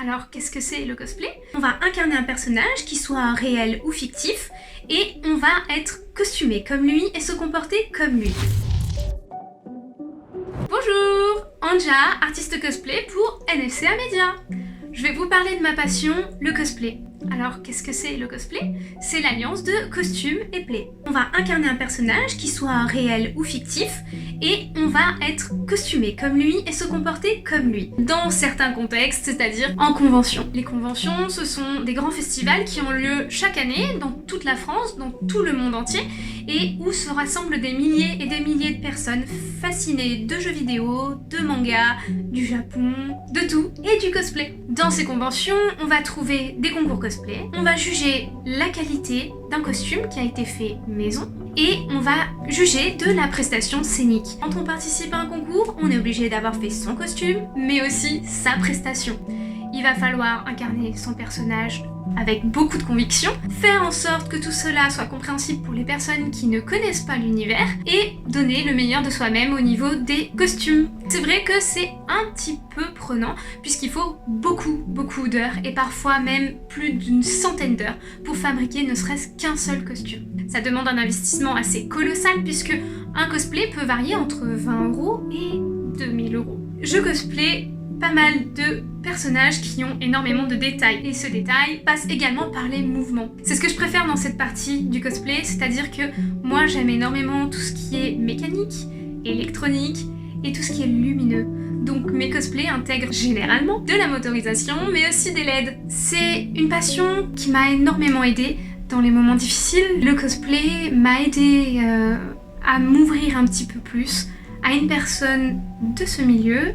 Alors qu'est-ce que c'est le cosplay? On va incarner un personnage qui soit réel ou fictif et on va être costumé comme lui et se comporter comme lui. Bonjour, Anja, artiste cosplay pour NFCA Media. Je vais vous parler de ma passion, le cosplay. Alors qu'est-ce que c'est le cosplay? C'est l'alliance de costume et play. On va incarner un personnage qui soit réel ou fictif et on va être costumé comme lui et se comporter comme lui. Dans certains contextes, c'est-à-dire en convention. Les conventions, ce sont des grands festivals qui ont lieu chaque année dans toute la France, dans tout le monde entier et où se rassemblent des milliers et des milliers de personnes fascinées de jeux vidéo, de mangas, du Japon, de tout et du cosplay. Dans ces conventions, on va trouver des concours cosplay, on va juger la qualité d'un costume qui a été fait maison et on va juger de la prestation scénique. Quand on participe à un concours, on est obligé d'avoir fait son costume, mais aussi sa prestation. Il va falloir incarner son personnage avec beaucoup de conviction, faire en sorte que tout cela soit compréhensible pour les personnes qui ne connaissent pas l'univers et donner le meilleur de soi-même au niveau des costumes. C'est vrai que c'est un petit peu prenant puisqu'il faut beaucoup d'heures et parfois même plus d'une centaine d'heures pour fabriquer ne serait-ce qu'un seul costume. Ça demande un investissement assez colossal puisque un cosplay peut varier entre 20 € et 2000 €. Je cosplay pas mal de personnages qui ont énormément de détails et ce détail passe également par les mouvements. C'est ce que je préfère dans cette partie du cosplay, c'est-à-dire que moi j'aime énormément tout ce qui est mécanique, électronique et tout ce qui est lumineux. Donc mes cosplays intègrent généralement de la motorisation mais aussi des LED. C'est une passion qui m'a énormément aidée dans les moments difficiles. Le cosplay m'a aidée à m'ouvrir un petit peu plus à une personne de ce milieu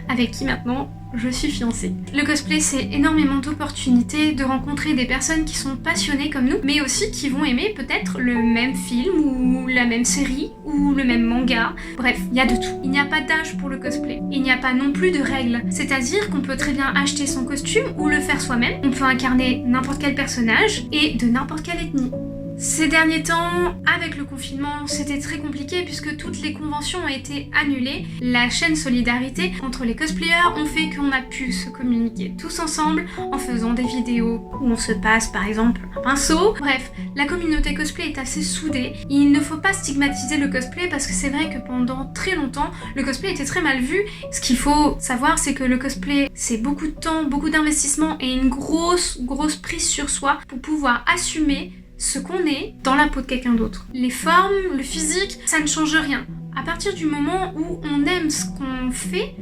avec qui maintenant je suis fiancée. Le cosplay, c'est énormément d'opportunités de rencontrer des personnes qui sont passionnées comme nous, mais aussi qui vont aimer peut-être le même film ou la même série ou le même manga. Bref, il y a de tout. Il n'y a pas d'âge pour le cosplay. Il n'y a pas non plus de règles. C'est-à-dire qu'on peut très bien acheter son costume ou le faire soi-même. On peut incarner n'importe quel personnage et de n'importe quelle ethnie. Ces derniers temps, avec le confinement, c'était très compliqué puisque toutes les conventions ont été annulées. La chaîne Solidarité entre les cosplayers ont fait qu'on a pu se communiquer tous ensemble en faisant des vidéos où on se passe par exemple un pinceau. Bref, la communauté cosplay est assez soudée. Il ne faut pas stigmatiser le cosplay parce que c'est vrai que pendant très longtemps, le cosplay était très mal vu. Ce qu'il faut savoir, c'est que le cosplay, c'est beaucoup de temps, beaucoup d'investissement et une grosse prise sur soi pour pouvoir assumer ce qu'on est dans la peau de quelqu'un d'autre. Les formes, le physique, ça ne change rien. À partir du moment où on aime ce qu'on fait,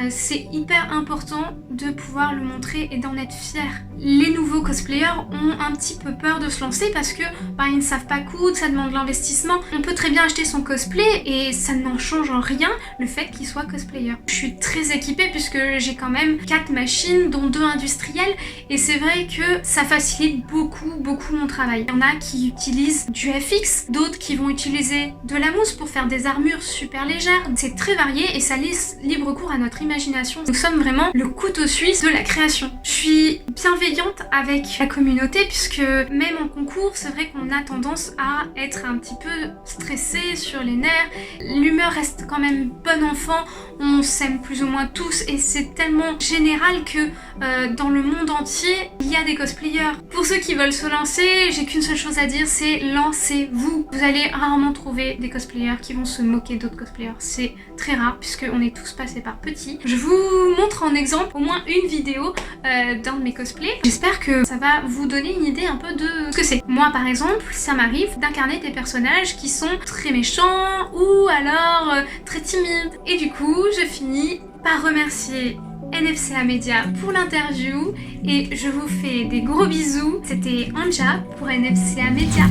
c'est hyper important de pouvoir le montrer et d'en être fier. Les nouveaux cosplayers ont un petit peu peur de se lancer parce que ils ne savent pas coudre, ça demande de l'investissement. On peut très bien acheter son cosplay et ça n'en change en rien le fait qu'il soit cosplayer. Je suis très équipée puisque j'ai quand même 4 machines dont 2 industrielles et c'est vrai que ça facilite beaucoup mon travail. Il y en a qui utilisent du FX, d'autres qui vont utiliser de la mousse pour faire des armures super légères. C'est très varié et ça laisse libre cours à notre imagination. Nous sommes vraiment le couteau suisse de la création. Je suis bienveillante avec la communauté puisque même en concours, c'est vrai qu'on a tendance à être un petit peu stressé sur les nerfs. L'humeur reste quand même bon enfant, on s'aime plus ou moins tous et c'est tellement général que dans le monde entier, il y a des cosplayers. Pour ceux qui veulent se lancer, j'ai qu'une seule chose à dire, c'est lancez-vous. Vous allez rarement trouver des cosplayers qui vont se moquer d'autres cosplayers. C'est très rare puisqu'on est tous passés par petits. Je vous montre en exemple au moins une vidéo d'un de mes cosplays. J'espère que ça va vous donner une idée un peu de ce que c'est. Moi par exemple, ça m'arrive d'incarner des personnages qui sont très méchants ou alors très timides. Et du coup, je finis par remercier NFCA Media pour l'interview et je vous fais des gros bisous. C'était Anja pour NFCA Media.